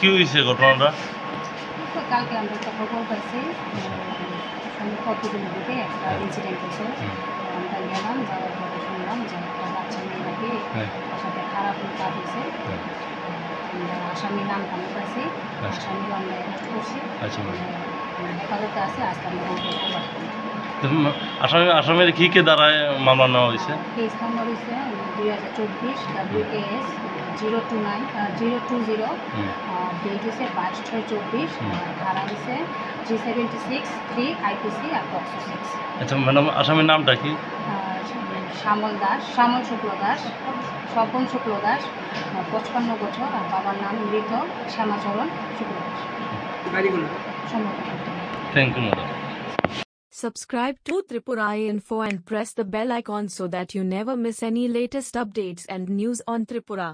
কি হয়েছে ঘটনাটা? কালকে আমরা একটা খবর পাইছি কতদিন দিকে একটা ইনসিডেন্ট হয়েছে। আমরা গেলাম, যাওয়ার পরে শুনলাম যে একটা বাচ্চা মেয়ে নাকি তার সাথে খারাপ কাজ হয়েছে। আমরা আসামির নাম ভালো পাইছি, আসামিও আমরা অ্যারেস্ট করছি, হেফাজতে আছে। আজকে আমরা আসামের কি কে দ্বারায় মামলা নেওয়া হয়েছে? কেস নম্বর হয়েছে 2024 WAS 020, ডেট হয়েছে 22/6/24, ধারা হয়েছে 376 3 IPC আর পক্সো 6। আচ্ছা ম্যাডাম, আসামের নামটা কি? শ্যামল দাস, শ্যামল শুক্ল দাস, স্বপন শুক্ল দাস, 55 বছর। আর বাবার নাম মৃত Shyamacharan Shukla Das. Thank you madam. Subscribe to Tripura Info and press the bell icon so that you never miss any latest updates and news on Tripura.